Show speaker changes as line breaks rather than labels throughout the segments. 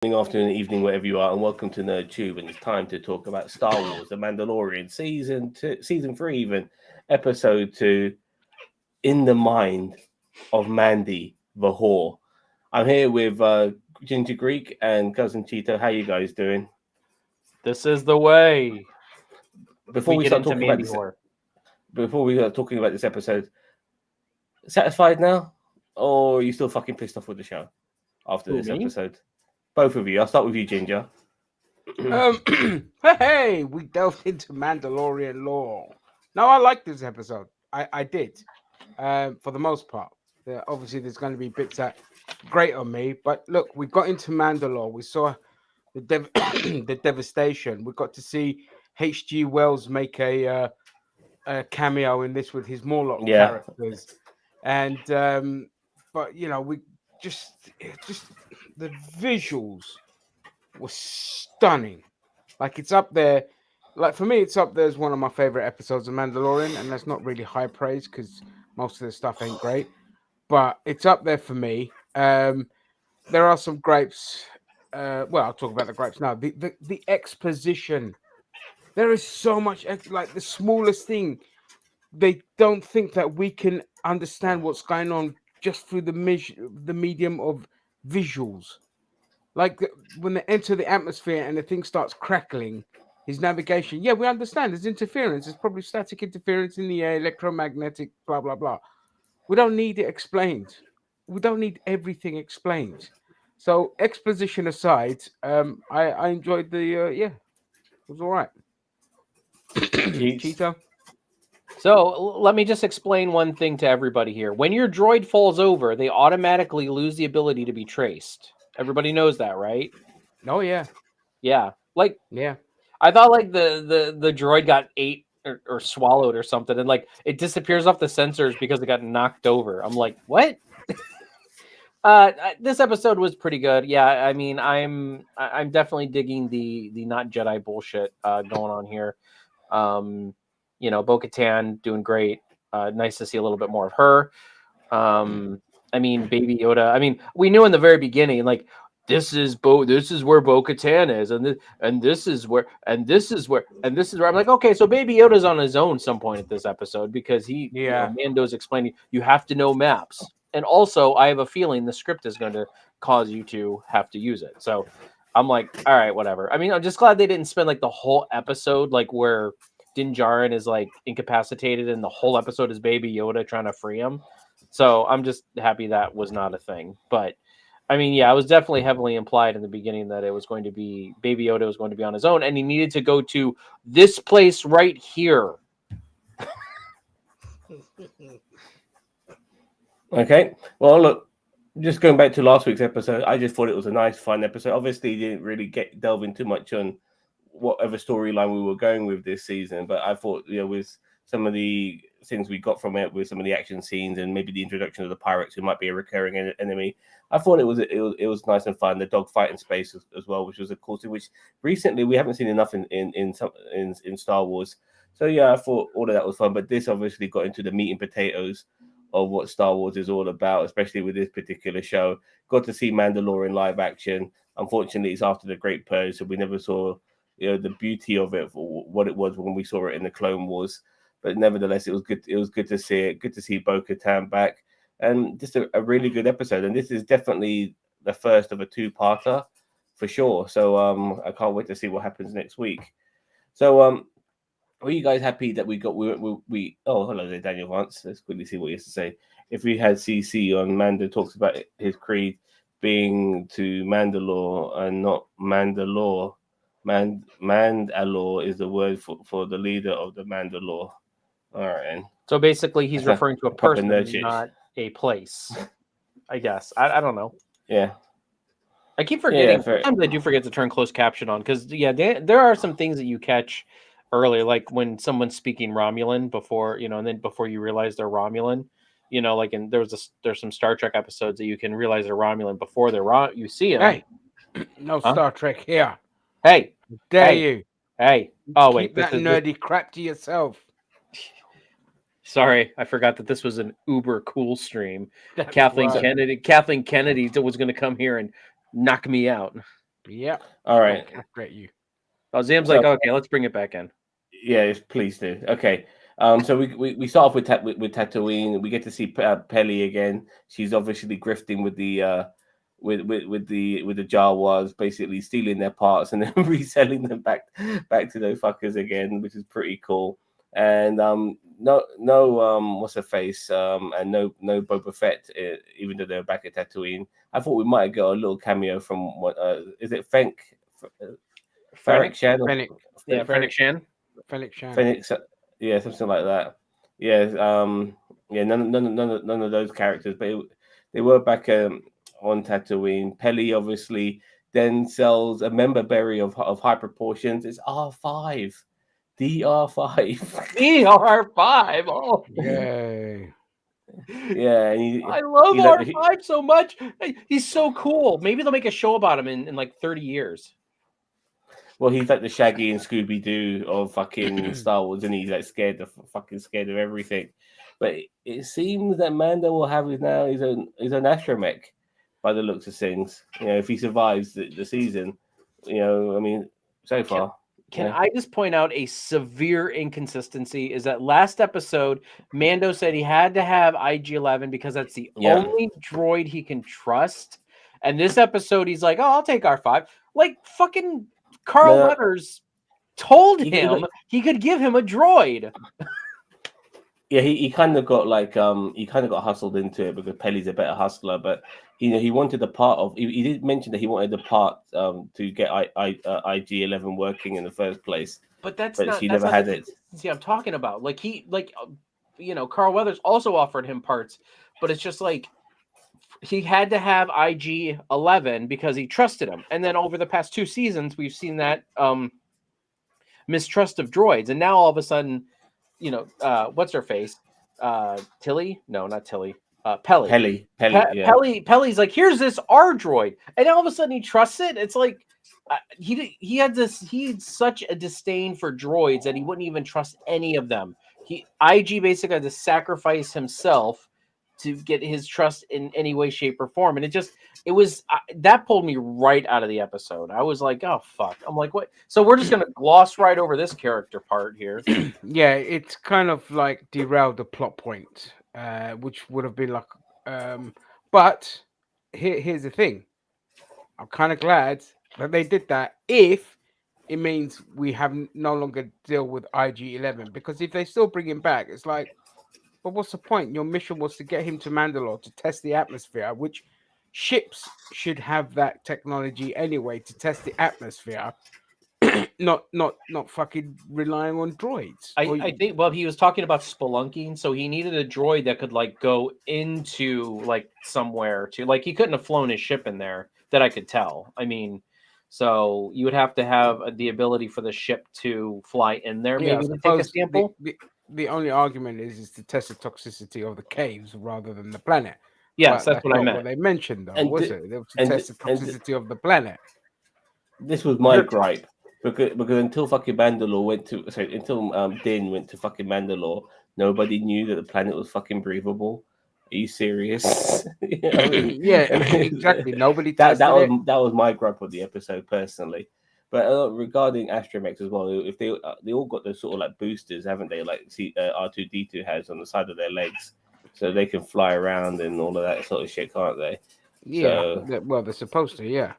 Afternoon, evening, wherever you are, and welcome to NerdTube. And it's time to talk about Star Wars: The Mandalorian, season 3, even episode 2, in the mind of Mandy the Whore. I'm here with Ginger Greek and cousin Cheeto. How you guys doing?
This is the way
Before
we
we
get
start
into
talking about
Mandy
this,
Horror.
before we start talking about this episode, satisfied now, or are you still fucking pissed off with the show after
Who,
this
me?
episode? Both of you. I'll start with you, Ginger.
Hey, we delved into Mandalorian lore. No, I liked this episode. I did, for the most part. Obviously, there's going to be bits that grate on me, but look, we got into Mandalore. We saw the devastation. We got to see H.G. Wells make a cameo in this with his Morlock
Yeah.
characters, and but we just the visuals were stunning. Like it's up there. Like for me, it's up there as one of my favorite episodes of Mandalorian, and that's not really high praise because most of the stuff ain't great. But it's up there for me. There are some gripes. Well, I'll talk about the gripes now. The exposition. There is so much like the smallest thing. They don't think that we can understand what's going on just through the medium of visuals. Like when they enter the atmosphere and the thing starts crackling, his navigation. Yeah, we understand. There's interference. There's probably static interference in the air, electromagnetic, blah blah blah. We don't need it explained. We don't need everything explained. So exposition aside, I enjoyed the yeah, it was all right.
Cheats.
Cheetah.
So let me just explain one thing to everybody here. When your droid falls over, they automatically lose the ability to be traced. Everybody knows that, right?
Oh yeah,
Yeah. Like
yeah.
I thought like the droid got ate or swallowed or something, and like it disappears off the sensors because it got knocked over. I'm like, what? This episode was pretty good. Yeah, I mean, I'm definitely digging the not Jedi bullshit going on here. Bo-Katan doing great. Nice to see a little bit more of her. I mean, Baby Yoda. I mean, we knew in the very beginning, like this is where Bo-Katan is, and this is where, and this is where, and this is where. I'm like, okay, so Baby Yoda's on his own some point at this episode because
Yeah.
Mando's explaining you have to know maps, and also I have a feeling the script is going to cause you to have to use it. So I'm like, all right, whatever. I mean, I'm just glad they didn't spend like the whole episode like where Din Djarin is like incapacitated, and the whole episode is Baby Yoda trying to free him. So I'm just happy that was not a thing. But I mean, yeah, it was definitely heavily implied in the beginning that it was going to be Baby Yoda was going to be on his own, and he needed to go to this place right here.
Okay. Well, look, just going back to last week's episode, I just thought it was a nice, fun episode. Obviously, didn't really delve in too much on whatever storyline we were going with this season, but I thought, with some of the things we got from it, with some of the action scenes and maybe the introduction of the pirates who might be a recurring enemy, I thought it was nice and fun. The dogfight in space as well, which was a cool thing, which recently we haven't seen enough in Star Wars. So yeah, I thought all of that was fun, but this obviously got into the meat and potatoes of what Star Wars is all about, especially with this particular show. Got to see Mandalore in live action. Unfortunately, it's after the Great Purge, so we never saw the beauty of it for what it was when we saw it in the Clone Wars. But nevertheless, it was good. It was good to see it. Good to see Bo-Katan back, and just a really good episode. And this is definitely the first of a two-parter for sure. So I can't wait to see what happens next week. So were you guys happy that we oh, hello there, Daniel Vance. Let's quickly see what he has to say. If we had CC on Mando talks about his creed being to Mandalore and not Mandalore. Mandalore is the word for the leader of the Mandalore. All right, and
So basically, he's
that's
referring to a
proper
person,
nerd shit.
not a place. I guess. I don't know.
Yeah,
I keep forgetting.
fair.
Sometimes I do forget to turn closed caption on because there are some things that you catch early, like when someone's speaking Romulan before and then before you realize they're Romulan. Like there's some Star Trek episodes that you can realize they're Romulan before you see them.
Hey, no
Huh?
Star Trek here.
Hey,
Dare
hey,
you?
hey! Oh
Keep
wait,
that nerdy crap to yourself.
Sorry, I forgot that this was an uber cool stream.
That's
Kathleen
right.
Kennedy was going to come here and knock me out.
Yep.
All right.
I'll castrate you.
Oh, Zam's
So-
like, okay, let's bring it back in.
Yeah, please do. Okay. So we start off with with Tatooine. We get to see Peli again. She's obviously grifting with the with the Jawas, basically stealing their parts and then reselling them back to those fuckers again, which is pretty cool. And no what's her face and no Boba Fett, even though they're back at Tatooine. I thought we might get a little cameo from what is it Ferric Shan?
Yeah, Fennec Shan.
Felix Shan.
Phoenix, yeah, something like that. Yeah, yeah, none of those characters, but they were back on Tatooine. Peli obviously then sells a member berry of high proportions. It's R5, DR5.
ER5. Oh,
Yay.
Yeah, and
I love
he like-
R5 so much. He's so cool. Maybe they'll make a show about him in like 30 years.
well, he's like the Shaggy and Scooby Doo of fucking Star Wars, and he's like scared of everything. But it seems that Mando will have his own astromech, by the looks of things. You know, if he survives the season, you know, I mean, so far.
Can
Yeah.
I just point out a severe inconsistency? Is that last episode, Mando said he had to have IG-11 because that's the
Yeah.
only droid he can trust. And this episode, he's like, "Oh, I'll take R5." Like fucking Carl
No.
Weathers told
He-
him he could give him a droid.
Yeah, he kind of got like he kind of got hustled into it because Peli's a better hustler, but he wanted a part of he did mention that he wanted the part to get IG-11 working in the first place,
But that's
but
not
she
that's
never
not
had
the
it.
consistency I'm talking about. Like Carl Weathers also offered him parts, but it's just like he had to have IG-11 because he trusted him. And then over the past 2 seasons, we've seen that mistrust of droids, and now all of a sudden, what's her face? Tilly? No, not Tilly. Peli.
Yeah.
Peli's like, here's this R droid, and all of a sudden he trusts it. It's like he had such a disdain for droids that he wouldn't even trust any of them. IG basically had to sacrifice himself to get his trust in any way, shape, or form, and that pulled me right out of the episode. I was like, oh fuck. I'm like, what? So we're just gonna gloss right over this character part here.
Yeah, it's kind of like derailed the plot point, which would have been like. But here's the thing. I'm kind of glad that they did that. If it means we have no longer deal with IG-11, because if they still bring him back, it's like, but what's the point? Your mission was to get him to Mandalore to test the atmosphere, which ships should have that technology anyway to test the atmosphere. not fucking relying on droids.
I think he was talking about spelunking, so he needed a droid that could like go into like somewhere to like he couldn't have flown his ship in there that I could tell. I mean, so you would have to have the ability for the ship to fly in there, maybe to take a sample.
The only argument is to test the toxicity of the caves rather than the planet.
Yes,
But
that's what I meant.
What they mentioned though, was it? They were to
and
test the toxicity of the planet.
This was my gripe because until fucking Mandalore until Din went to fucking Mandalore, nobody knew that the planet was fucking breathable. Are you serious? You know what I mean?
Yeah, exactly. Nobody
that
tested it.
was my gripe of the episode personally. But regarding astromechs as well, if they all got those sort of like boosters, haven't they? Like R2D2 has on the side of their legs, so they can fly around and all of that sort of shit, can't they?
Yeah. Well, they're supposed to. Yeah.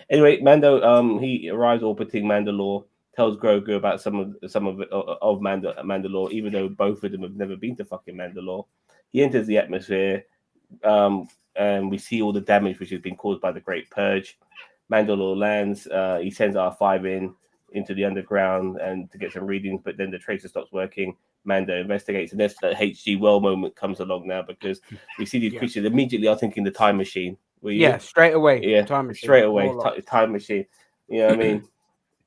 Anyway, Mando he arrives orbiting Mandalore, tells Grogu about some of Mandalore, even though both of them have never been to fucking Mandalore. He enters the atmosphere, and we see all the damage which has been caused by the Great Purge. Mandalore lands. He sends R5 into the underground and to get some readings, but then the tracer stops working. Mando investigates, and this HG well moment comes along now because we see these creatures. Immediately, I'm thinking the time machine.
Yeah, straight away.
Yeah,
time machine.
Straight away. Time machine. You know what I mean?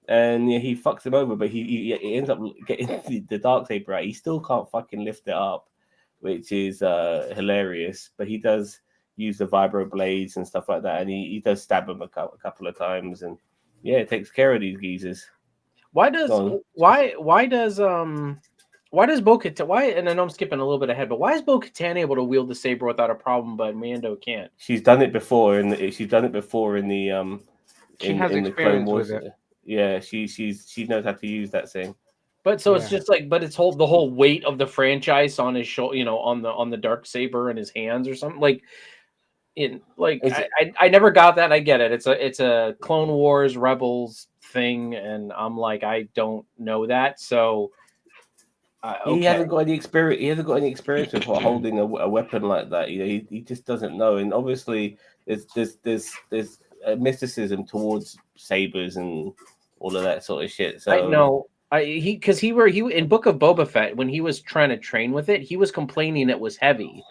And he fucks him over, but he ends up getting the Darksaber out. He still can't fucking lift it up, which is hilarious. But he does use the vibro blades and stuff like that, and he does stab him a couple of times, and it takes care of these geezers.
Why does Bo-Katan, and I know I'm skipping a little bit ahead, but why is Bo-Katan able to wield the saber without a problem, but Mando can't?
She's done it before, and she's done it before in in the Clone
experience with
Wars.
it.
Yeah, she knows how to use that thing.
But so it's
Yeah.
just like, but it's the whole weight of the franchise on his shoulder, on the dark saber in his hands or something. Like I never got that. I get it. It's a Clone Wars Rebels thing, and I'm like, I don't know that. So
He
okay.
hasn't got any experience. He hasn't got any experience with holding a weapon like that. He just doesn't know. And obviously, there's a mysticism towards sabers and all of that sort of shit. So
I know. He in Book of Boba Fett, when he was trying to train with it, he was complaining it was heavy.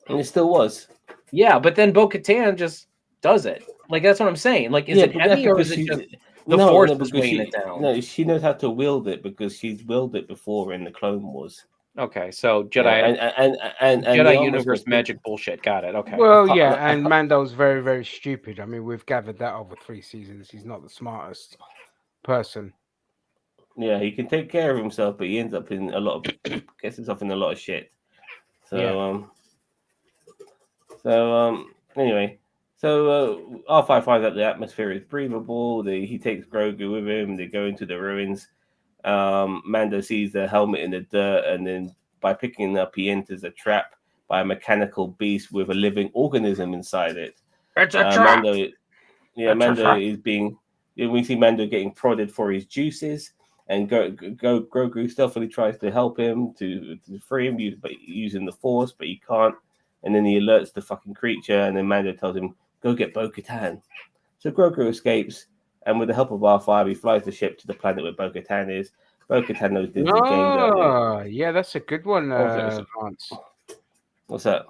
And it still was.
Yeah, but then Bo-Katan just does it. Like that's what I'm saying. Like, is it heavy or is it just the force is weighing it down?
No, she knows how to wield it because she's wielded it before in the Clone Wars.
Okay, so Jedi
and
Jedi universe magic bullshit. Got it. Okay.
Well, yeah, and Mando's very, very stupid. I mean, we've gathered that over 3 seasons. He's not the smartest person.
Yeah, he can take care of himself, but he ends up in gets himself in a lot of shit. So anyway, R5 finds out the atmosphere is breathable. He takes Grogu with him. They go into the ruins. Mando sees the helmet in the dirt, and then by picking it up, he enters a trap by a mechanical beast with a living organism inside it.
It's a trap.
Mando is being. We see Mando getting prodded for his juices, and Grogu stealthily tries to help him to free him using the Force, but he can't. And then he alerts the fucking creature, and then Mando tells him, "Go get Bo-Katan." So Grogu escapes, and with the help of R5, he flies the ship to the planet where Bo-Katan is. Bo-Katan knows this is the game.
Yeah, that's a good one, Vance.
What's that?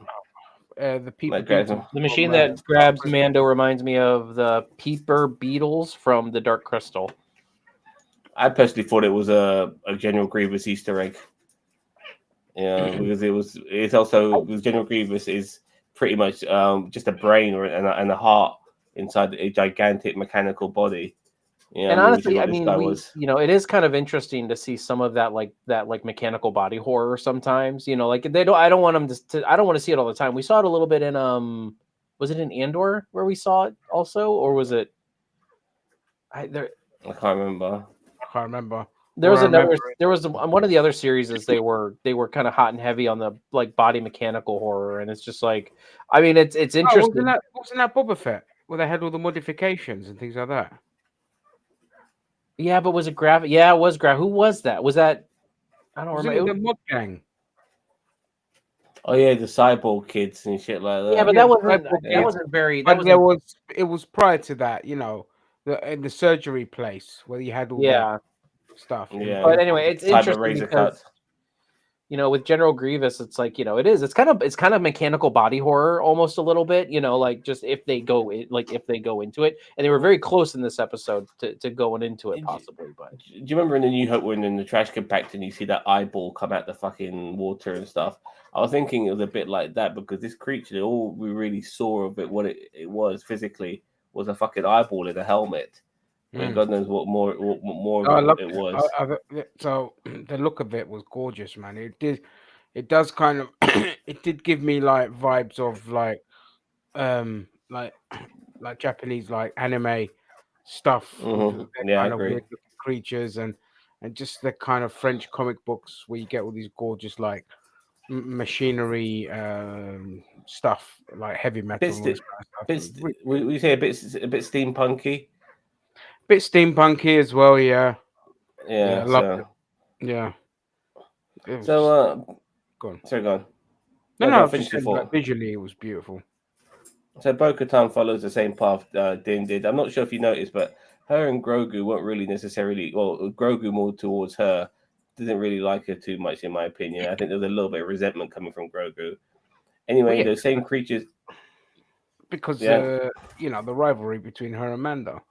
The people
the machine that grabs Mando reminds me of the peeper beetles from the Dark Crystal.
I personally thought it was a General Grievous Easter egg. Yeah, because because General Grievous is pretty much just a brain and a heart inside a gigantic mechanical body. Yeah,
and honestly, I mean, it is kind of interesting to see some of that mechanical body horror sometimes. Like I don't want them I don't want to see it all the time. We saw it a little bit in was it in Andor where we saw it also, or was it?
I can't remember.
There was one of the other series is they were kind of hot and heavy on the body mechanical horror, and it's just like, I mean, it's interesting.
Wasn't that Boba Fett where they had all the modifications and things like that?
Yeah, but was it graphic? Yeah, it was graphic. Who was that? Was that? I don't remember.
The Mod Gang.
Oh yeah, the cyborg kids and shit like that.
Yeah, but that wasn't very.
It was prior to that, in the surgery place where you had all the stuff.
Yeah.
But anyway, it's interesting because with General Grievous, it's like it's kind of mechanical body horror almost a little bit. Like just if they go into it, and they were very close in this episode to going into it possibly. But
do you remember in the New Hope when in the trash compactor and you see that eyeball come out the fucking water and stuff? I was thinking it was a bit like that because this creature, all we really saw of it, what it was physically, was a fucking eyeball in a helmet. And God knows what more it was.
So the look of it was gorgeous, man. It does kind of it did give me vibes of like Japanese anime stuff.
Yeah, I agree.
Weird creatures and just the kind of French comic books where you get all these gorgeous machinery stuff like heavy metal.
We say a bit steampunky.
Bit steampunky as well, yeah.
Yeah,
I love it. Yeah.
So,
go on.
Sorry, go on.
No, visually it was beautiful.
So Bo-Katan follows the same path Din did. I'm not sure if you noticed, but her and Grogu weren't really necessarily. Well, Grogu more towards her. Didn't really like her too much, in my opinion. I think there was a little bit of resentment coming from Grogu. Anyway, those same creatures.
Because the rivalry between her and Mando.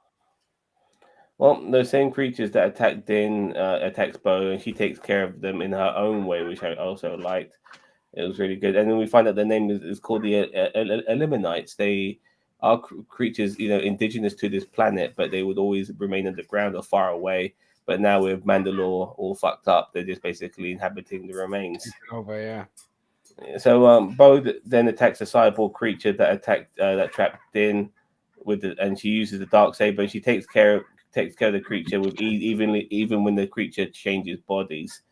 Well, those same creatures that attack Din attacks Bo, and she takes care of them in her own way, which I also liked. It was really good. And then we find out the name is called the Eliminites. They are creatures, indigenous to this planet, but they would always remain underground or far away. But now with Mandalore all fucked up, they're just basically inhabiting the remains. So Bo then attacks a cyborg creature that trapped Din. and she uses the dark saber. She takes care of the creature with even when the creature changes bodies.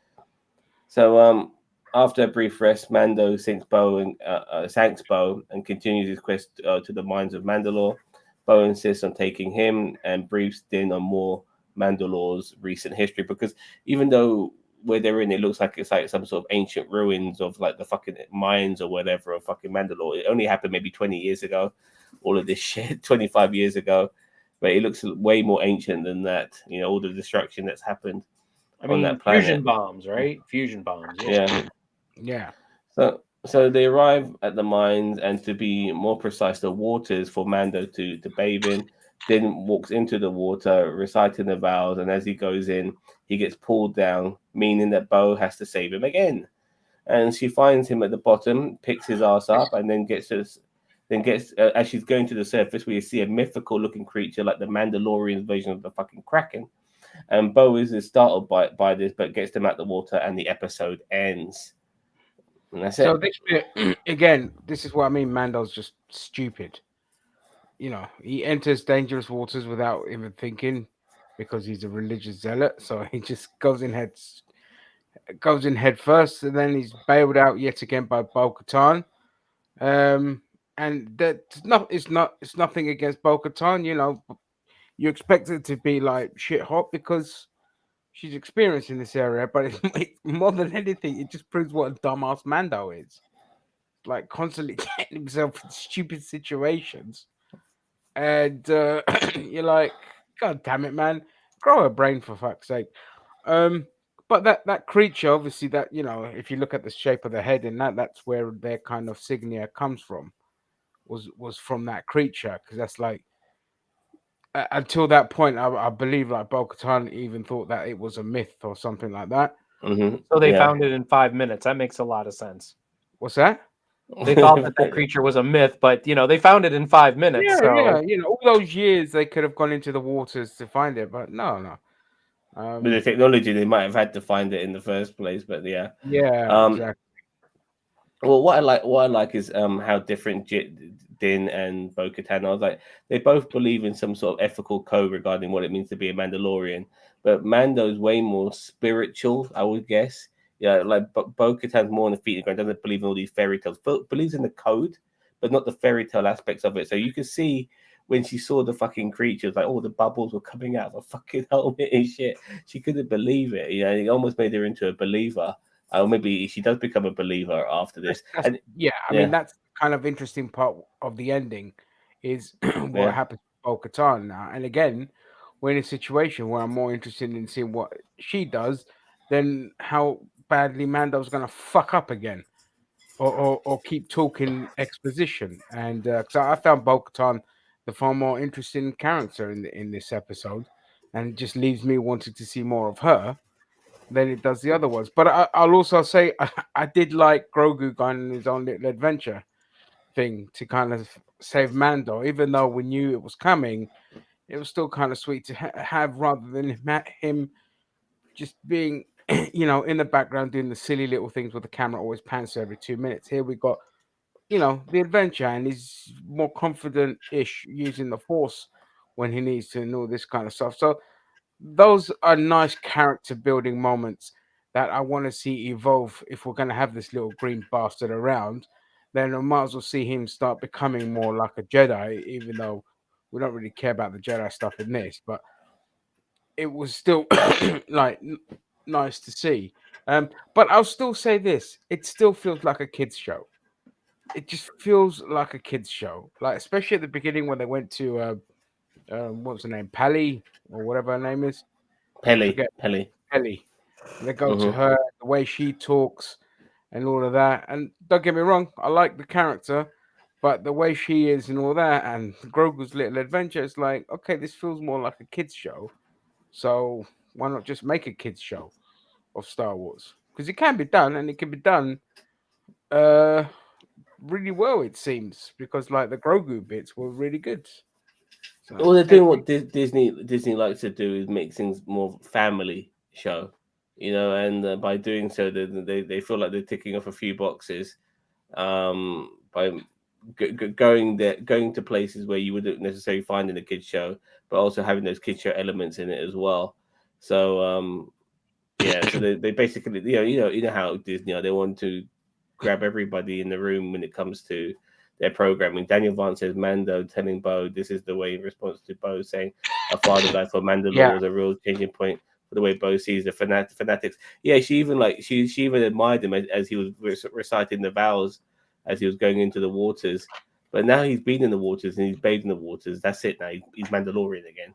So after a brief rest, Mando sinks Bo and continues his quest to the mines of Mandalore. Bo insists on taking him and briefs Din on more Mandalore's recent history, because even though where they're in, it looks like it's like some sort of ancient ruins of like the fucking mines or whatever of fucking Mandalore. It only happened maybe 20 years ago, all of this shit, 25 years ago. But it looks way more ancient than that, all the destruction that's happened on that planet.
Fusion bombs, right? Fusion bombs.
Yeah.
Yeah.
So they arrive at the mines, and to be more precise, the waters for Mando to bathe in. Then walks into the water, reciting the vows, and as he goes in, he gets pulled down, meaning that Bo has to save him again. And she finds him at the bottom, picks his ass up, and then gets as she's going to the surface, we see a mythical-looking creature like the Mandalorian version of the fucking Kraken. And Bo is startled by this, but gets them out the water, and the episode ends. And that's
So
it.
this bit, again, this is what I mean. Mando's just stupid. He enters dangerous waters without even thinking, because he's a religious zealot. So he just goes in head first, and then he's bailed out yet again by Bo-Katan. And it's nothing against Bo-Katan. You expect it to be like shit hot because she's experienced in this area, but it's more than anything, it just proves what a dumbass Mando is. Like constantly getting himself in stupid situations, and you're like, God damn it, man, grow a brain for fuck's sake. But that creature, obviously, that if you look at the shape of the head, and that's where their kind of signia comes from, was from that creature, because that's like until that point, I believe like Bo-Katan even thought that it was a myth or something like that.
Mm-hmm.
So they found it in 5 minutes. That makes a lot of sense.
What's that?
They thought that creature was a myth, but they found it in 5 minutes.
Yeah,
so.
yeah. All those years they could have gone into the waters to find it, but no.
With the technology, they might have had to find it in the first place. But yeah,
exactly.
Well, what I like is how different Din and Bo-Katan are. Like they both believe in some sort of ethical code regarding what it means to be a Mandalorian, but Mando's way more spiritual, I would guess. Yeah, like Bo-Katan's more on the feet of the ground, doesn't believe in all these fairy tales, believes in the code, but not the fairy tale aspects of it. So you can see when she saw the fucking creatures, like all the bubbles were coming out of a fucking helmet and shit. She couldn't believe it. It almost made her into a believer. Or maybe she does become a believer after this.
I mean, that's kind of interesting part of the ending is what happens to Bo-Katan now. And again, we're in a situation where I'm more interested in seeing what she does than how badly Mando's going to fuck up again, or keep talking exposition. And because I found Bo-Katan the far more interesting character in this episode, and it just leaves me wanting to see more of her than it does the other ones. But I'll also say I did like Grogu going on his own little adventure thing to kind of save Mando, even though we knew it was coming. It was still kind of sweet to have, rather than him just being, in the background doing the silly little things with the camera always pans every 2 minutes. Here we got, the adventure, and he's more confident-ish using the Force when he needs to, and all this kind of stuff. So those are nice character building moments that I want to see evolve. If we're going to have this little green bastard around, then I might as well see him start becoming more like a Jedi, even though we don't really care about the Jedi stuff in this, but it was still like nice to see. But I'll still say this, it still feels like a kids show. It just feels like a kids show, like especially at the beginning when they went to what's her name, Pally or whatever her name is.
Pelly.
They go to her, the way she talks and all of that. And don't get me wrong, I like the character, but the way she is and all that, and Grogu's little adventure, it's like, okay, this feels more like a kids show. So why not just make a kids show of Star Wars? Because it can be done, and it can be done really well, it seems, because like the Grogu bits were really good. So,
well, they're doing what Disney likes to do, is make things more family show, and by doing so, they feel like they're ticking off a few boxes, by going to places where you wouldn't necessarily find in a kids show, but also having those kids show elements in it as well. So yeah, so they basically you know how Disney are. They want to grab everybody in the room when it comes to their programming. Daniel Vance says Mando telling Bo this is the way, in response to Bo saying a father died for Mandalore was a real changing point for the way Bo sees the fanatics. Yeah, she even she even admired him as he was reciting the vows as he was going into the waters. But now he's been in the waters and he's bathed in the waters. That's it now. He's Mandalorian again.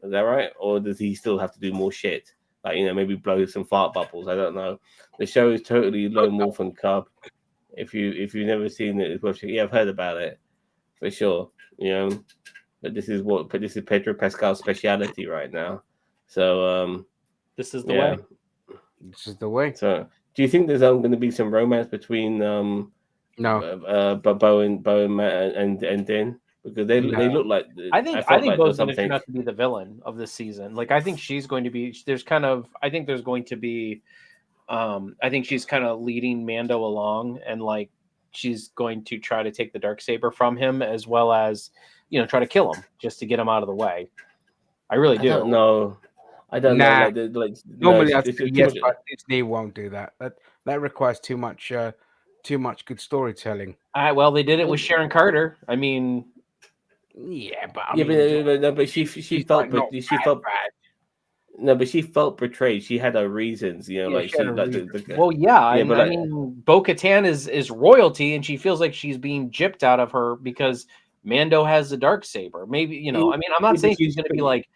Is that right? Or does he still have to do more shit? Like, maybe blow some fart bubbles. I don't know. The show is totally Lone Wolf and Cub. If you've never seen it, it's worth checking. Yeah, I've heard about it for sure. But this is Pedro Pascal's speciality right now. So
this is the way.
This is the way.
So, do you think there's going to be some romance between
no,
Bo and Din? Because they look like
I think Bo's going to turn out to be the villain of this season. Like I think she's going to be. I think there's going to be. I think she's kind of leading Mando along, and like she's going to try to take the Darksaber from him, as well as try to kill him just to get him out of the way. I really do.
I don't know.
Normally, I'd say yes, but Disney won't do that. That requires too much good storytelling.
Well, they did it with Sharon Carter. I mean,
yeah, but
she felt bad. No, but she felt betrayed. She had her reasons,
Bo-Katan is royalty, and she feels like she's being gypped out of her because Mando has the Darksaber. Maybe I'm not saying she's going to be like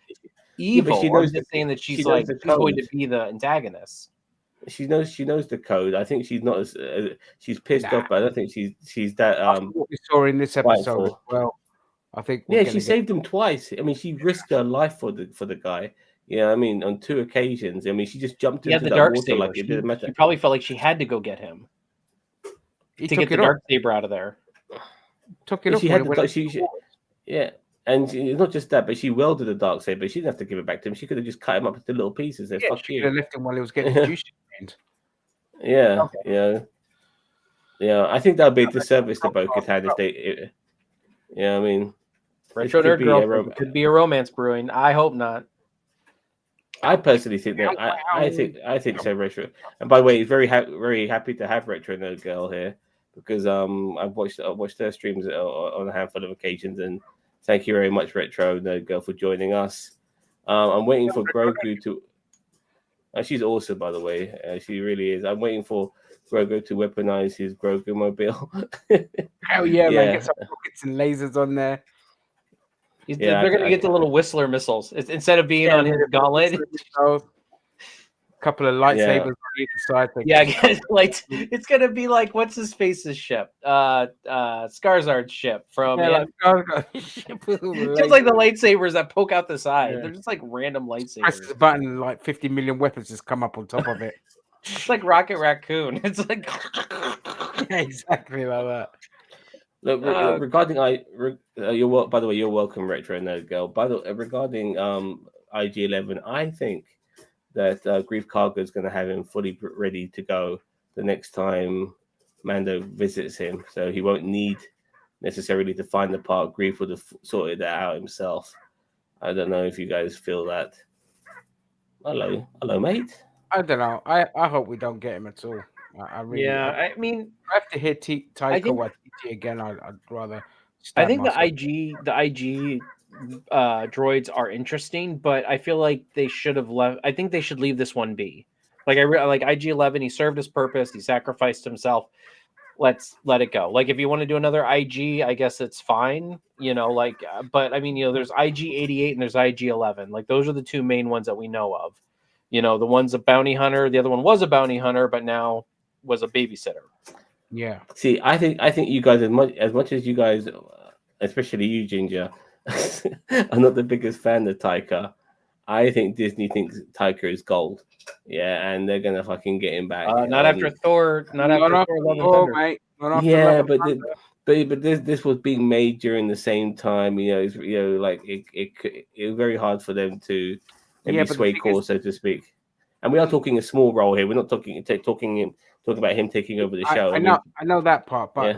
evil. I'm just saying that she's going to be the antagonist.
She knows the code. I think she's not as she's pissed off, but I don't think she's that.
What we saw in this episode as well. I think.
She saved him twice. I mean, she risked her life for the guy. Yeah, I mean, on 2 occasions. I mean, she just jumped into the water like it didn't matter.
She probably felt like she had to go get him to get the Darksaber out of there.
Took it off.
Yeah, and it's not just that, but she welded the Darksaber. She didn't have to give it back to him. She could have just cut him up into little pieces. And fuck
she
you.
could have left him while he was getting the juice.
Yeah. I think that would be a disservice to Bo-Katan if they. I mean,
Retro Nerd Girl could be a romance brewing. I hope not.
I personally think that I think so, Retro. And by the way, very happy to have Retro Nerd Girl here because I've watched her streams on a handful of occasions, and thank you very much, Retro Nerd Girl, for joining us. I'm waiting for Grogu to. She's awesome, by the way. She really is. I'm waiting for Grogu to weaponize his Grogu mobile.
Hell yeah, man! Get some rockets and lasers on there.
They're going to get the little Whistler missiles instead of being on his gauntlet.
A couple of lightsabers on either side.
It's going to be like what's his face's ship, Skarsgård's ship from. Just like the lightsabers that poke out the side. Yeah. They're just like random lightsabers.
Press the button, like 50 million weapons just come up on top of it.
It's like Rocket Raccoon. It's like
exactly like that.
Look, regarding by the way, you're welcome, Retro Nerd Girl. By the way, regarding IG-11, I think that Grief Karga is going to have him fully ready to go the next time Mando visits him, so he won't need necessarily to find the part. Grief would have sorted that out himself. I don't know if you guys feel that. Hello, mate.
I don't know. I hope we don't get him at all. I really.
Yeah, I mean,
I have to hear Taika Waititi again. I'd rather.
I think the IG droids are interesting, but I feel like they should have left. I think they should leave this one be. Like like IG-11. He served his purpose. He sacrificed himself. Let's let it go. Like if you want to do another IG, I guess it's fine. But I mean, there's IG-88 and there's IG-11. Like those are the two main ones that we know of. The one's a bounty hunter. The other one was a bounty hunter, but now was a babysitter.
Yeah.
See, I think you guys, as much as you guys, especially you, Ginger, are not the biggest fan of Taika. I think Disney thinks Taika is gold. Yeah, and they're gonna fucking get him back.
Not after Thor. Not after Thor. Love and Thunder.
Mate.
But this was being made during the same time. It was very hard for them to maybe sway course, so to speak. And we are talking a small role here. We're not talking about him taking over the show.
I know that part, but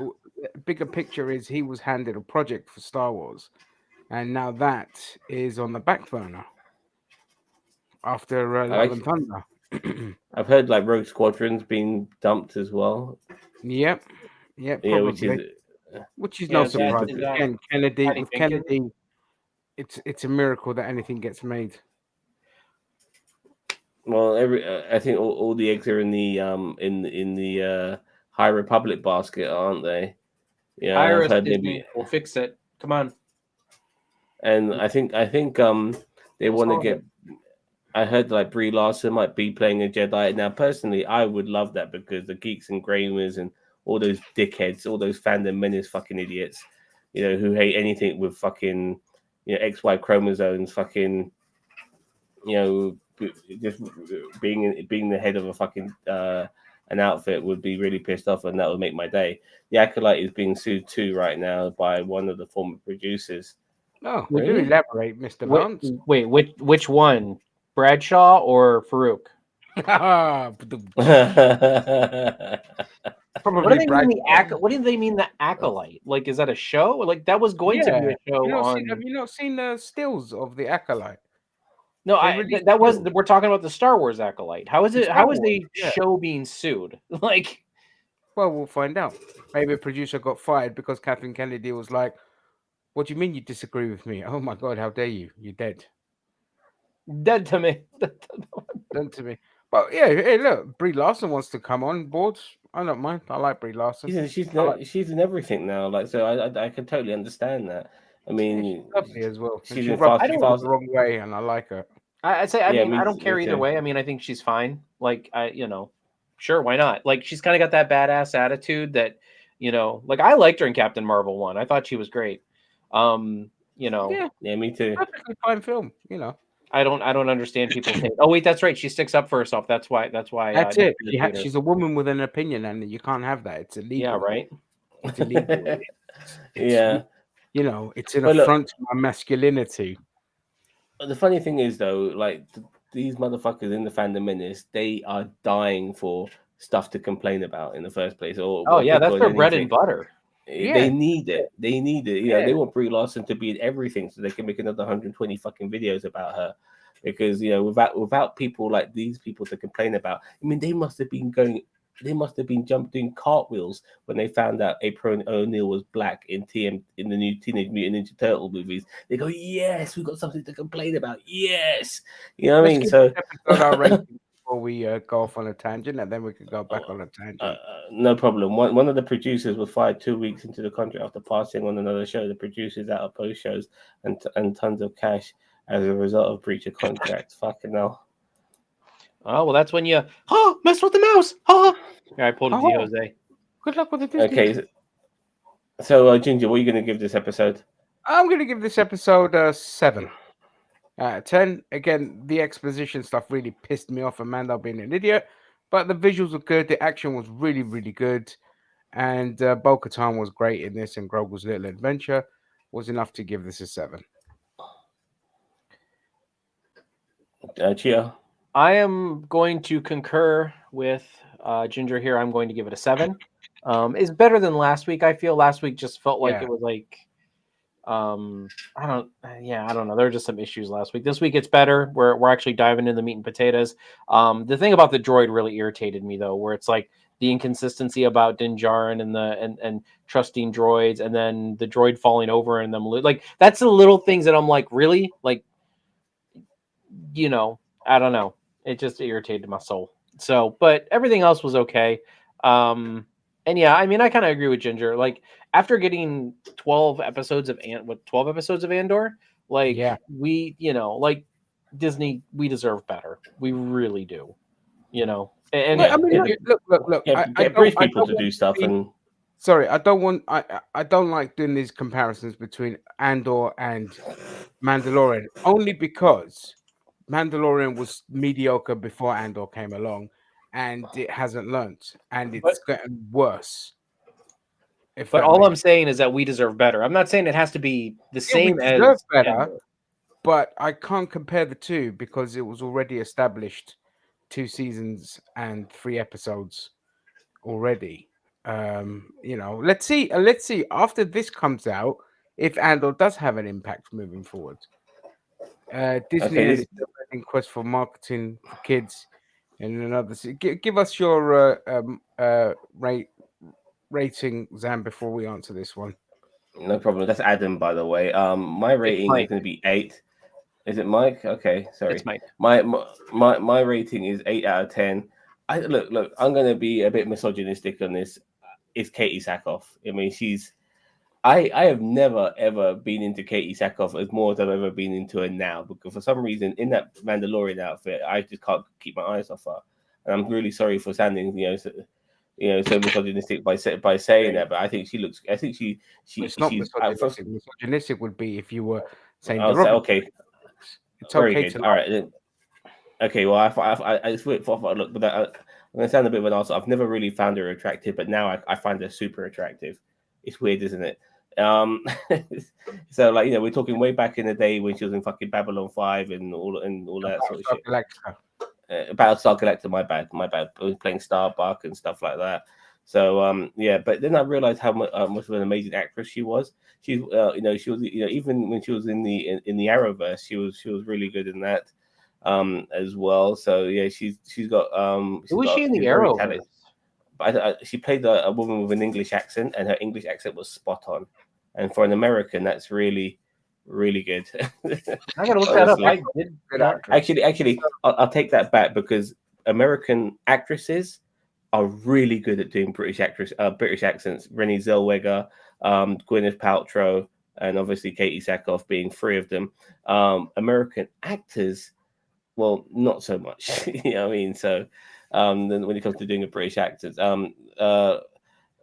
bigger picture is he was handed a project for Star Wars, and now that is on the back burner after
I
Love and
like.
Thunder.
I've heard like Rogue Squadron's been dumped as well.
Yep, yep,
Yeah, which
probably.
is
Which is
Yeah,
no
is that
surprise.
is that
Again, Kennedy
Patty
with
Jenkins?
Kennedy, it's a miracle that anything gets made.
well, I think all the eggs are in the High Republic basket, aren't they? Yeah, I've
Iris
heard maybe,
Disney will fix it. Come on.
and I think they want to
Solve
get.
it.
I heard like Brie Larson might be playing a Jedi. Now, personally, I would love that because the geeks and gamers and all those dickheads, all those fandom menace fucking idiots, who hate anything with fucking, XY chromosomes, fucking, just being the head of a fucking an outfit would be really pissed off, and that would make my day. The Acolyte is being sued too right now by one of the former producers.
Oh, do
Really?
elaborate, Mr.
Wait,
Vance.
wait, which one? Bradshaw or Farouk? What do
Probably
they
Brad.
mean what do they mean the acolyte? Like, is that a show? Like that was going to be
Yeah,
a show on.
have you not seen the stills of the Acolyte?
No,
They released
that was
stills.
we're talking about the Star Wars acolyte. How is
The
it?
Star
How is
Wars,
a
yeah.
show being sued? Like,
Well, we'll find out. Maybe a producer got fired because Kathleen Kennedy was like, "What do you mean you disagree with me? Oh my God, how dare you? You're dead."
dead to me.
Done to me. But yeah, hey, look, Brie Larson wants to come on board. I don't mind. I like Brie Larson. I like.
She's in everything now. Like, so I can totally understand that. I
Yeah, she's
mean,
lovely as well, and
she's
she
in
rubs
I
fast
don't.
people
fast.
the wrong way, and I like her.
I'd say. I
Yeah,
mean, I don't care
me
either
too.
way. I mean, I think she's fine. Like, sure, why not? Like, she's kind of got that badass attitude that, like I liked her in Captain Marvel 1. I thought she was great.
Yeah,
Yeah, me too.
perfectly fine film.
I don't understand people's hate. Oh wait, that's right. She sticks up for herself. That's why.
That's
Nick
it.
Fury hate her.
She's a woman with an opinion, and you can't have that. It's
Yeah,
illegal.
right.
It's illegal. It's
Yeah,
it's an
but look,
affront to my masculinity.
the funny thing is though, like these motherfuckers in the fandom menace, they are dying for stuff to complain about in the first place, or
Oh
what
yeah,
people
that's
on
their bread
anything.
and butter.
They
Yeah,
need it. They need it.
yeah.
They want Brie Larson to be in everything so they can make another 120 fucking videos about her. Because without people like these people to complain about, I mean, they must have been doing cartwheels when they found out April O'Neil was black in in the new Teenage Mutant Ninja Turtle movies. They go, yes, we've got something to complain about. Yes, you know what I
Let's
mean.
give
So
this episode our rating before we go off on a tangent, and then we could go back on a tangent.
no problem. One of the producers was fired 2 weeks into the contract after passing on another show. The producers out of post shows and tons of cash as a result of breach of contract. Fucking hell.
Oh well, that's when you mess with the mouse. Yeah, I pulled a D
Oh,
Jose.
good luck with the Disney.
Okay, so Ginger, what are you going to give this episode?
I'm going to give this episode a 7 out of 10. Again, the exposition stuff really pissed me off, and Mando being an idiot. But the visuals were good. The action was really, really good. And Bo-Katan was great in this, and Grogu's little adventure was enough to give this a 7.
Chia.
I am going to concur with Ginger here. I'm going to give it a 7. It's better than last week. I feel last week just felt like it was like, I don't know. There were just some issues last week. This week it's better. We're actually diving into the meat and potatoes. The thing about the droid really irritated me though, where it's like the inconsistency about Din Djarin and trusting droids, and then the droid falling over and them like that's the little things that I'm like, really, like, I don't know. It just irritated my soul. So, but everything else was okay. And yeah, I mean, I kind of agree with Ginger. Like after getting 12 episodes of 12 episodes of Andor, like we, like Disney, we deserve better. We really do. And
I mean, look.
Get brief people to do stuff and.
Sorry, I don't like doing these comparisons between Andor and Mandalorian, only because Mandalorian was mediocre before Andor came along, and it hasn't learned, and it's getting worse.
But all I'm saying is that we deserve better. I'm not saying it has to be the same
we
as
deserve better,
Andor.
But I can't compare the two because it was already established 2 seasons and 3 episodes already. Let's see. Let's see after this comes out if Andor does have an impact moving forward. Disney
Okay,
is still in quest for marketing for kids, and another. Give us your rating, Zam, before we answer this one.
no problem. That's Adam, by the way. My rating is
Mike.
going to be 8. Is it Mike? Okay, sorry.
It's Mike.
My rating is 8 out of 10. I look. I'm going to be a bit misogynistic on this. It's Katie Sackhoff. I mean, I have never ever been into Katie Sackhoff as more as I've ever been into her now, because for some reason in that Mandalorian outfit, I just can't keep my eyes off her, and I'm really sorry for sounding so misogynistic by saying that, but I think she looks. I think
It's not
she's.
misogynistic. Misogynistic would be if you were saying
I'll
the
say
Robin.
okay.
It's
Very
okay
good.
to
All right. Then. Okay. Well, I look, but I'm gonna sound a bit of an arsehole. I've never really found her attractive, but now I find her super attractive. It's weird, isn't it? So like we're talking way back in the day when she was in fucking Babylon 5 and all that sort of shit. Battlestar Galactica, my bad. I was playing Starbuck and stuff like that. So but then I realized how much of an amazing actress she was. She she was even when she was in the Arrowverse, she was really good in that as well. So yeah, she's got
Who was she in the
she's very
Arrowverse?
talented. But she played a woman with an English accent, and her English accent was spot on. And for an American, that's really, really good.
I gotta look that up. I did
Actually, I'll take that back, because American actresses are really good at doing British accents. Renée Zellweger, Gwyneth Paltrow, and obviously Katie Sackhoff being 3 of them. American actors, well, not so much. You know what I mean? So then when it comes to doing a British accent,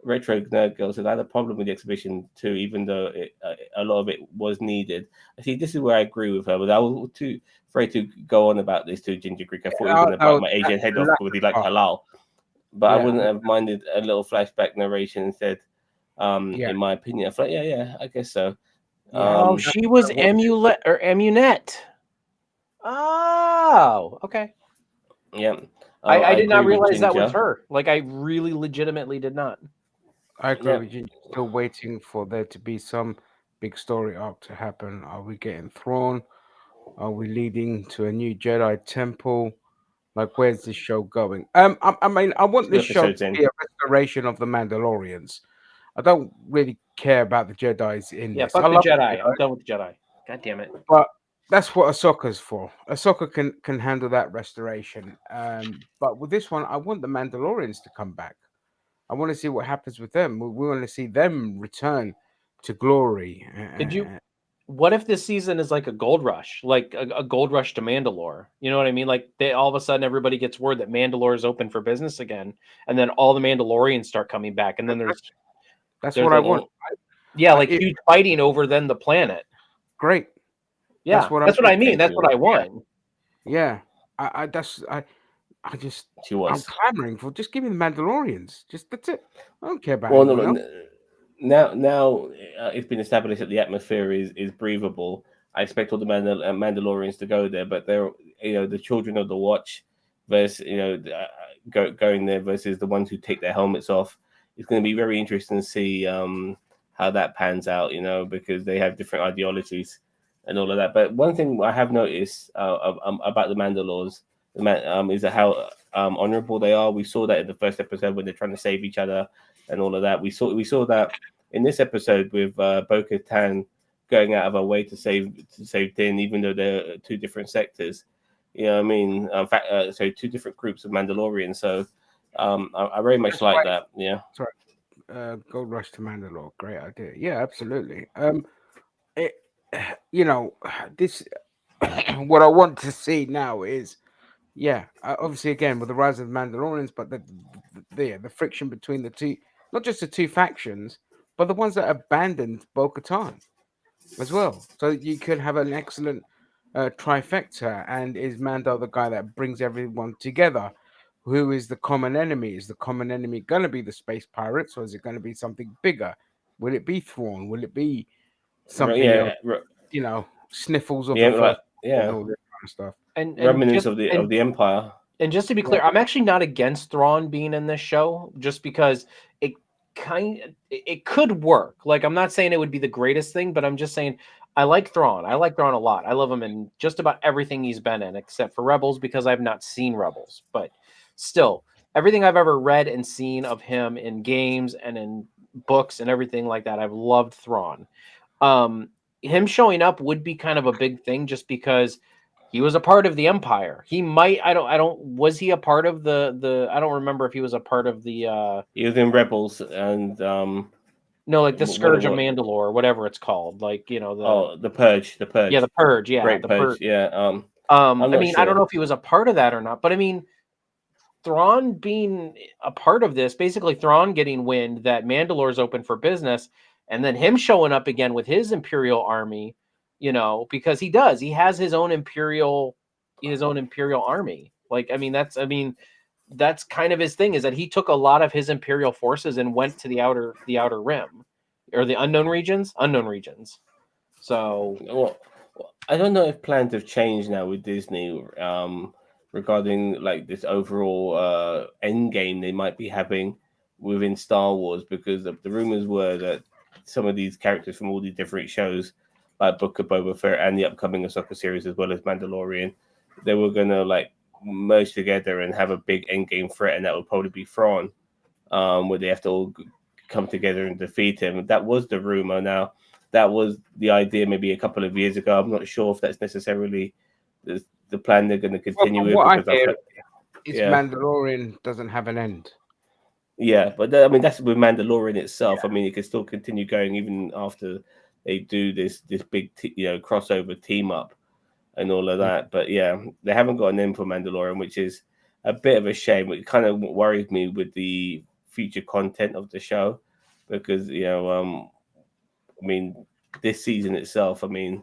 Retro Nerd Girl says, I had a problem with the exhibition too, even though a lot of it was needed. I see, this is where I agree with her, but I was too afraid to go on about this to Ginger Greek. I thought he was going to bite my Asian head off because he liked halal. But I wouldn't have minded a little flashback narration instead, in my opinion. I thought, yeah, I guess so.
She was Emunet. Oh, okay.
Yeah.
I did not realize that was her. Like, I really legitimately did not.
I agree with you. Still waiting for there to be some big story arc to happen. Are we getting Thrawn? Are we leading to a new Jedi temple? Like, where's this show going? I mean, I want this show to be a restoration of the Mandalorians. I don't really care about the Jedi's in this.
Fuck the Jedi. I'm done with the Jedi. God damn it.
But that's what Ahsoka's for. Ahsoka can handle that restoration. But with this one, I want the Mandalorians to come back. I want to see what happens with them. We want to see them return to glory.
What if this season is like a gold rush, like a gold rush to Mandalore? You know what I mean? Like all of a sudden everybody gets word that Mandalore is open for business again, and then all the Mandalorians start coming back, and then
that's what I want.
Like huge fighting over then the planet.
Great.
Yeah, that's what I mean. That's what I want.
Yeah, I'm clamoring for, just give me the Mandalorians. Just that's it. I don't care about anyone else.
Now it's been established that the atmosphere is breathable. I expect all the Mandalorians to go there, but they're the children of the Watch versus going there versus the ones who take their helmets off. It's going to be very interesting to see how that pans out. Because they have different ideologies and all of that. But one thing I have noticed about the Mandalores is how honorable they are. We saw that in the first episode when they're trying to save each other and all of that. We saw that in this episode with Bo-Katan going out of her way to save Din, even though they're 2 different sectors. You know what I mean? In fact, so 2 different groups of Mandalorians. So I very much like that. Yeah.
Sorry. Gold Rush to Mandalore. Great idea. Yeah, absolutely. This what I want to see now is, obviously again with the rise of the Mandalorians, but the friction between the 2, not just the 2 factions, but the ones that abandoned Bo-Katan as well. So you could have an excellent trifecta. And is Mando the guy that brings everyone together? Who is the common enemy? Is the common enemy going to be the space pirates, or is it going to be something bigger? Will it be Thrawn? Will it be something else? Sniffles of the first, and all this kind of stuff,
and
remnants of the Empire.
And just to be clear, I'm actually not against Thrawn being in this show, just because it could work. Like, I'm not saying it would be the greatest thing, but I'm just saying I like Thrawn. I like Thrawn a lot. I love him in just about everything he's been in, except for Rebels, because I've not seen Rebels. But still, everything I've ever read and seen of him in games and in books and everything like that, I've loved Thrawn. Him showing up would be kind of a big thing, just because he was a part of the Empire. He might, I don't, was he a part of I don't remember if he was a part of the,
he was in Rebels and,
no, like the Scourge of
what?
Mandalore, or whatever it's called. Like, you know,
the Purge,
yeah, the Purge. Yeah.
Great
The
Purge. Yeah.
I
I'm not
mean, I don't
sure.
know if he was a part of that or not, but I mean, Thrawn being a part of this, basically Thrawn getting wind that Mandalore's open for business, and then him showing up again with his Imperial army, you know, because he has his own Imperial army. Like, I mean, that's kind of his thing, is that he took a lot of his Imperial forces and went to the outer rim, or the unknown regions. So,
Well, I don't know if plans have changed now with Disney, regarding like this overall end game they might be having within Star Wars, because the rumors were that some of these characters from all these different shows, like Book of Boba Fett and the upcoming Ahsoka series, as well as Mandalorian, they were gonna like merge together and have a big end game threat, and that would probably be Thrawn, where they have to all come together and defeat him. That was the rumor. Now, that was the idea maybe a couple of years ago. I'm not sure if that's necessarily the plan they're going to continue with.
What I
Because
hear is Mandalorian doesn't have an end.
Yeah, but I mean, that's with Mandalorian itself. I mean, it can still continue going even after they do this big crossover team up and all of that. But yeah, they haven't got an end for Mandalorian, which is a bit of a shame. It kind of worries me with the future content of the show, because I mean, this season itself, I mean,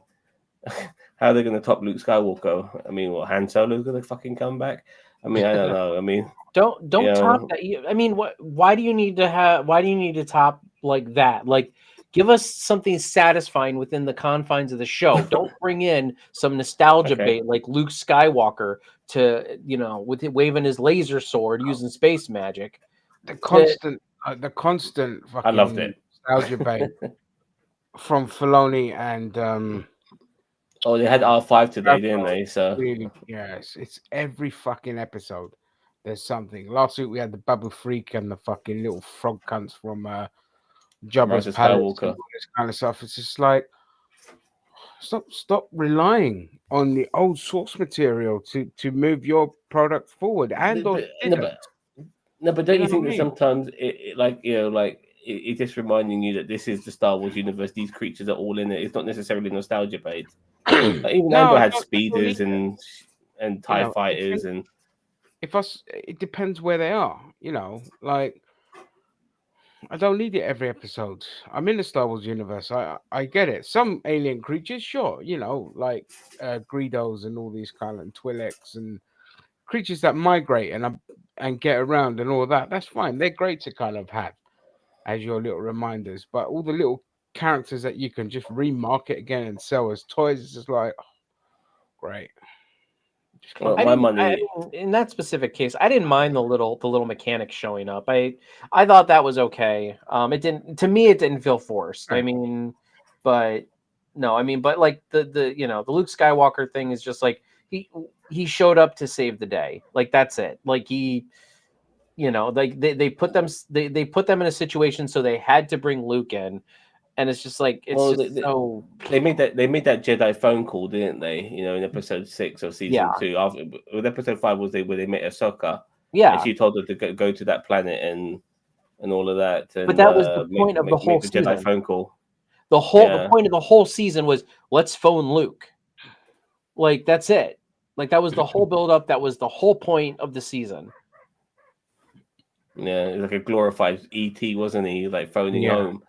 how are they going to top Luke Skywalker? I mean, what, Han Solo's going to fucking come back? I mean, I don't know. I mean,
don't top that. I mean, why do you need to top like that? Like, give us something satisfying within the confines of the show. Don't bring in some nostalgia bait like Luke Skywalker to, with it waving his laser sword using space magic.
The constant fucking
I loved it.
nostalgia bait from Filoni and
they had R5 today, didn't they? So
really, yes, it's every fucking episode. There's something. Last week we had the Babu Freak and the fucking little frog cunts from Jabba's palace and all this kind of stuff. It's just like, stop relying on the old source material to move your product forward. And
but don't you think that sometimes it's just reminding you that this is the Star Wars universe? These creatures are all in it. It's not necessarily nostalgia bait. Like, even Andor had speeders and TIE fighters, and
it depends where they are. Like, I don't need it every episode. I'm in the Star Wars universe. I get it. Some alien creatures, sure, like Greedos and all these kind of Twi'leks and creatures that migrate and get around and all that. That's fine. They're great to kind of have as your little reminders. But all the little characters that you can just remarket again and sell as toys, it's just like, great.
Well, my money
in that specific case, I didn't mind the little mechanic showing up. I thought that was okay. It didn't feel forced. Right. I mean, but like the Luke Skywalker thing is just like he showed up to save the day. Like, that's it. Like, he, like they put them in a situation, so they had to bring Luke in. And it's just like, they
made that Jedi phone call, didn't they? In episode 6 of season 2. After, with episode 5 was where they met Ahsoka.
Yeah,
and she told her to go to that planet and all of that. And,
but that was the point of the whole season.
Jedi phone call.
The point of the whole season was, let's phone Luke. Like, that's it. Like, that was the whole build up. That was the whole point of the season.
Yeah, it was like a glorified ET, wasn't he? Like, phoning home.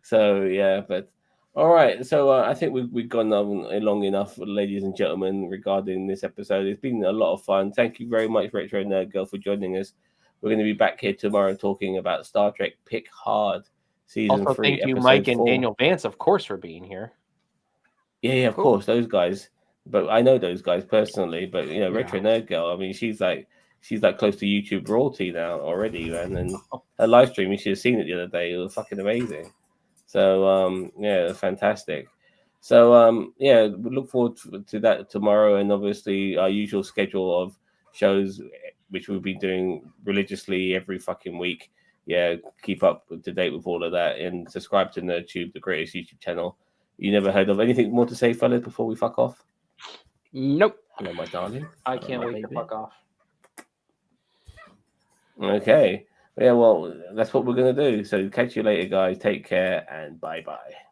So yeah, but all right. So I think we've gone on long enough, ladies and gentlemen, regarding this episode. It's been a lot of fun. Thank you very much, Retro Nerd Girl, for joining us. We're going to be back here tomorrow talking about Star Trek Picard season 3.
Thank you, Mike and Daniel Vance, of course, for being here.
Yeah, of course, those guys. But I know those guys personally. But Retro Nerd Girl, I mean, she's she's like close to YouTube royalty now already, man. And her live stream, you should have seen it the other day. It was fucking amazing. So yeah, fantastic. So yeah, we look forward to that tomorrow, and obviously our usual schedule of shows, which we'll be doing religiously every fucking week. Yeah, keep up to date with all of that, and subscribe to NerdTube, the greatest YouTube channel you never heard of. Anything more to say, fellas, before we fuck off?
Nope.
Hello, my darling.
I
Hello,
can't
my
wait to
baby.
fuck off.
Okay. Yeah, well, that's what we're gonna do. So catch you later, guys. Take care and bye bye.